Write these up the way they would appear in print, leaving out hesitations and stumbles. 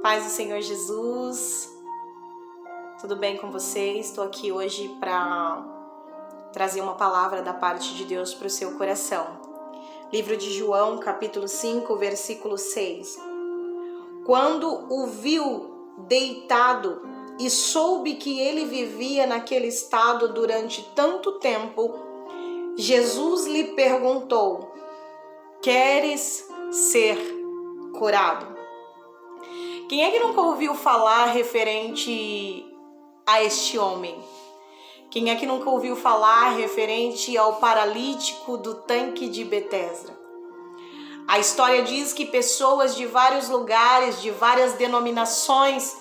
Paz do Senhor Jesus, tudo bem com vocês? Estou aqui hoje para trazer uma palavra da parte de Deus para o seu coração. Livro de João, capítulo 5, versículo 6. Quando o viu deitado e soube que ele vivia naquele estado durante tanto tempo, Jesus lhe perguntou: queres ser curado? Quem é que nunca ouviu falar referente a este homem? Quem é que nunca ouviu falar referente ao paralítico do tanque de Betesda? A história diz que pessoas de vários lugares, de várias denominações,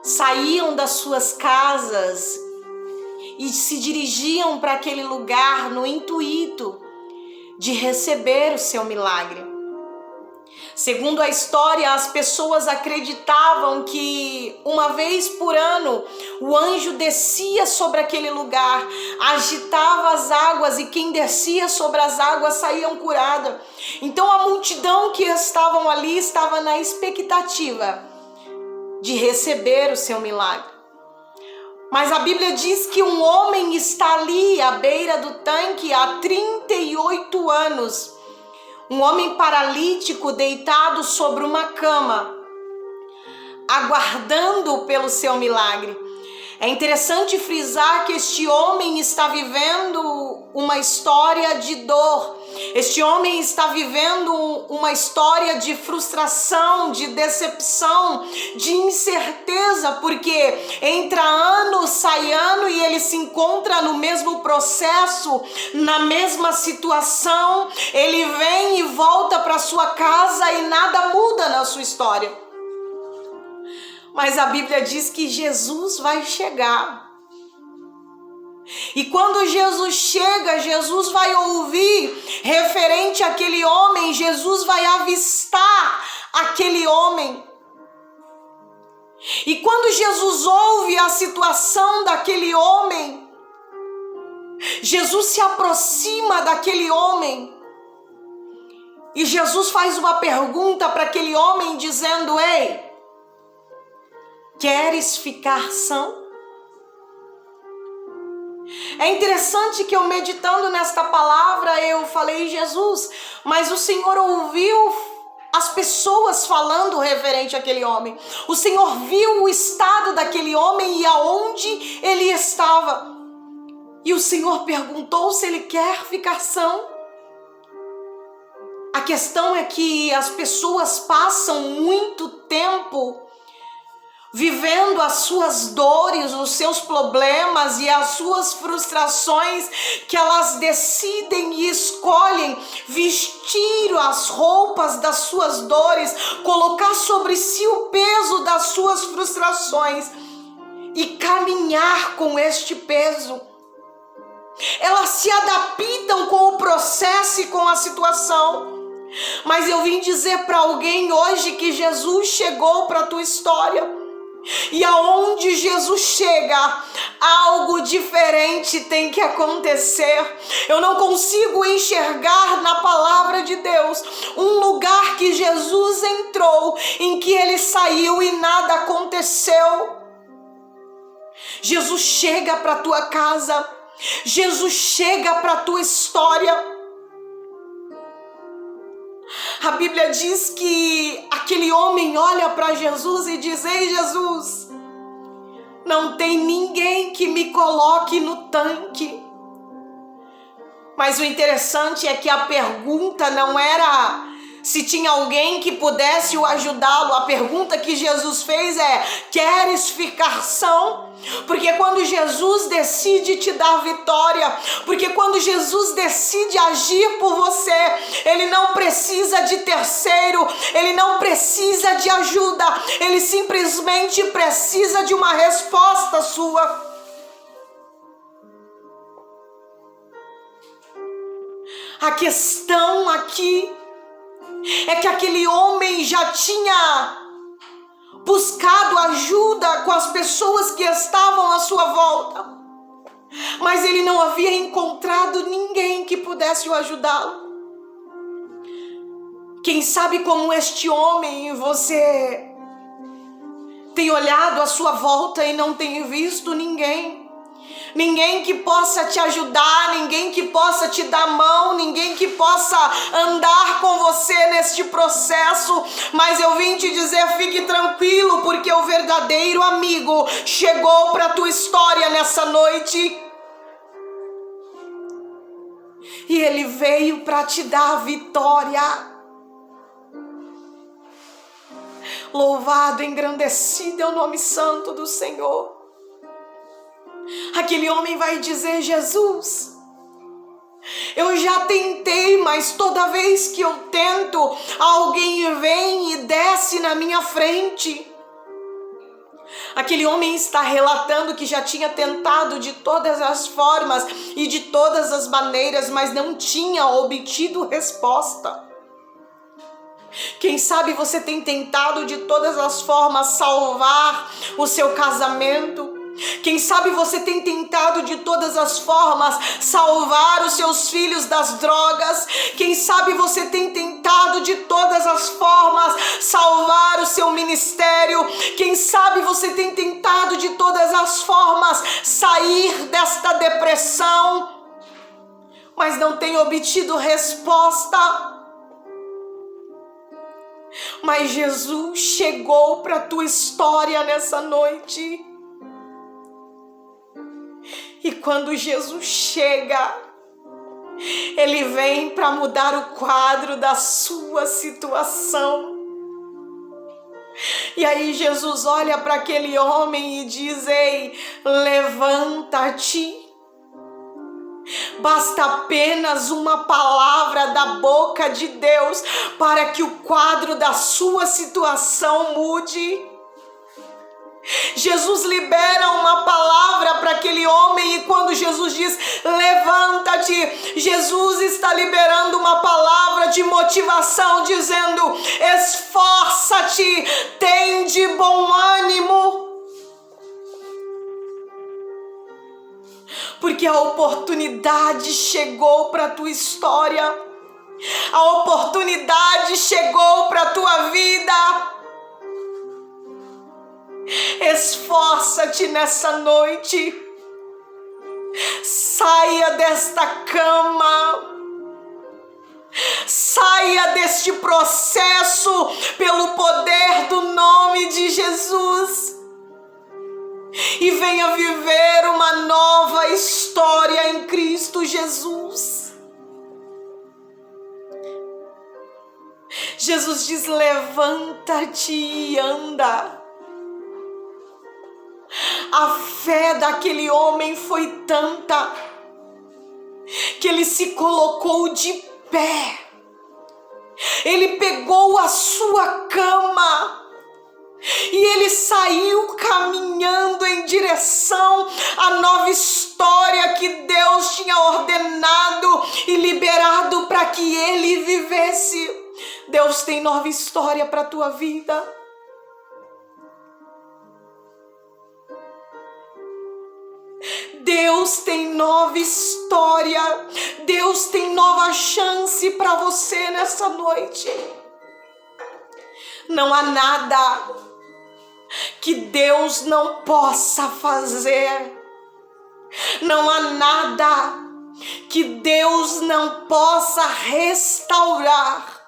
saíam das suas casas e se dirigiam para aquele lugar no intuito de receber o seu milagre. Segundo a história, as pessoas acreditavam que uma vez por ano o anjo descia sobre aquele lugar, agitava as águas e quem descia sobre as águas saíam curada. Então a multidão que estavam ali estava na expectativa de receber o seu milagre. Mas a Bíblia diz que um homem está ali à beira do tanque há 38 anos. Um homem paralítico deitado sobre uma cama, aguardando pelo seu milagre. É interessante frisar que este homem está vivendo uma história de dor. Este homem está vivendo uma história de frustração, de decepção, de incerteza, porque entra ano, sai ano e ele se encontra no mesmo processo, na mesma situação. Ele vem e volta para sua casa e nada muda na sua história. Mas a Bíblia diz que Jesus vai chegar. E quando Jesus chega, Jesus vai ouvir referente àquele homem, Jesus vai avistar aquele homem. E quando Jesus ouve a situação daquele homem, Jesus se aproxima daquele homem. E Jesus faz uma pergunta para aquele homem dizendo: ei, queres ficar são? É interessante que eu meditando nesta palavra, eu falei: Jesus, mas o Senhor ouviu as pessoas falando referente àquele homem. O Senhor viu o estado daquele homem e aonde ele estava. E o Senhor perguntou se ele quer ficar são. A questão é que as pessoas passam muito tempo vivendo as suas dores, os seus problemas e as suas frustrações, que elas decidem e escolhem vestir as roupas das suas dores, colocar sobre si o peso das suas frustrações e caminhar com este peso. Elas se adaptam com o processo e com a situação. Mas eu vim dizer para alguém hoje que Jesus chegou para a tua história. E aonde Jesus chega, algo diferente tem que acontecer. Eu não consigo enxergar na palavra de Deus um lugar que Jesus entrou, em que ele saiu e nada aconteceu. Jesus chega para a tua casa, Jesus chega para a tua história. A Bíblia diz que aquele homem olha para Jesus e diz: ei, Jesus, não tem ninguém que me coloque no tanque. Mas o interessante é que a pergunta não era se tinha alguém que pudesse o ajudá-lo. A pergunta que Jesus fez é: queres ficar são? Porque quando Jesus decide te dar vitória, porque quando Jesus decide agir por você, ele não precisa de terceiro, ele não precisa de ajuda, ele simplesmente precisa de uma resposta sua. A questão aqui é que aquele homem já tinha buscado ajuda com as pessoas que estavam à sua volta, mas ele não havia encontrado ninguém que pudesse o ajudá-lo. Quem sabe como este homem você Tem olhado à sua volta e não tem visto ninguém. Ninguém que possa te ajudar, ninguém que possa te dar mão, ninguém que possa andar com você neste processo. Mas eu vim te dizer, fique tranquilo, porque o verdadeiro amigo chegou para a tua história nessa noite. E ele veio para te dar a vitória. Louvado, engrandecido é o nome santo do Senhor. Aquele homem vai dizer: Jesus, eu já tentei, mas toda vez que eu tento, alguém vem e desce na minha frente. Aquele homem está relatando que já tinha tentado de todas as formas e de todas as maneiras, mas não tinha obtido resposta. Quem sabe você tem tentado de todas as formas salvar o seu casamento. Quem sabe você tem tentado de todas as formas salvar os seus filhos das drogas. Quem sabe você tem tentado de todas as formas salvar o seu ministério. Quem sabe você tem tentado de todas as formas sair desta depressão, mas não tem obtido resposta. Mas Jesus chegou para a tua história nessa noite. E quando Jesus chega, Ele vem para mudar o quadro da sua situação. E aí Jesus olha para aquele homem e diz: ei, levanta-te. Basta apenas uma palavra da boca de Deus para que o quadro da sua situação mude. Jesus libera uma palavra para aquele homem, e quando Jesus diz levanta-te, Jesus está liberando uma palavra de motivação, dizendo: esforça-te, tem de bom ânimo. Porque a oportunidade chegou para a tua história, a oportunidade chegou para a tua vida. Esforça-te nessa noite, saia desta cama, saia deste processo pelo poder do nome de Jesus. E venha viver uma nova história em Cristo Jesus. Jesus diz: levanta-te e anda. A fé daquele homem foi tanta que ele se colocou de pé. Ele pegou a sua cama e ele saiu caminhando em direção à nova história que Deus tinha ordenado e liberado para que ele vivesse. Deus tem nova história para a tua vida. Deus tem nova história. Deus tem nova chance para você nessa noite. Não há nada que Deus não possa fazer. Não há nada que Deus não possa restaurar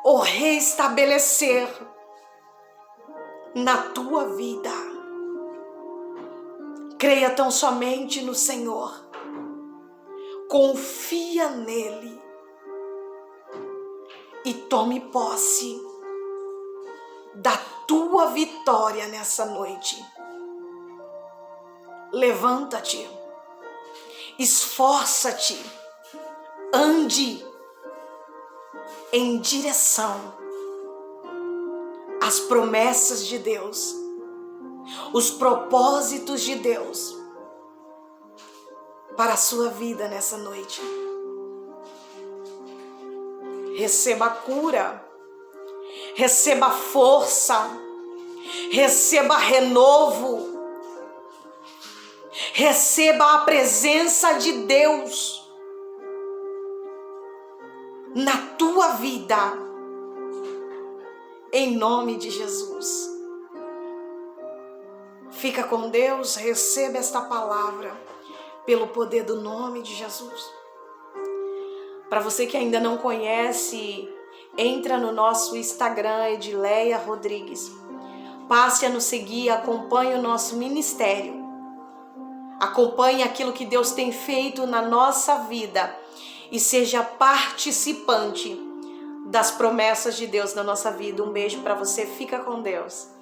ou restabelecer na tua vida. Creia tão somente no Senhor. Confia nele e tome posse da tua vitória nessa noite. Levanta-te, esforça-te, ande em direção às promessas de Deus, os propósitos de Deus para a sua vida nessa noite. Receba cura, receba força, receba renovo, receba a presença de Deus na tua vida, em nome de Jesus. Fica com Deus, receba esta palavra pelo poder do nome de Jesus. Para você que ainda não conhece, entra no nosso Instagram, Edileia Rodrigues. Passe a nos seguir, acompanhe o nosso ministério. Acompanhe aquilo que Deus tem feito na nossa vida e seja participante das promessas de Deus na nossa vida. Um beijo para você, fica com Deus.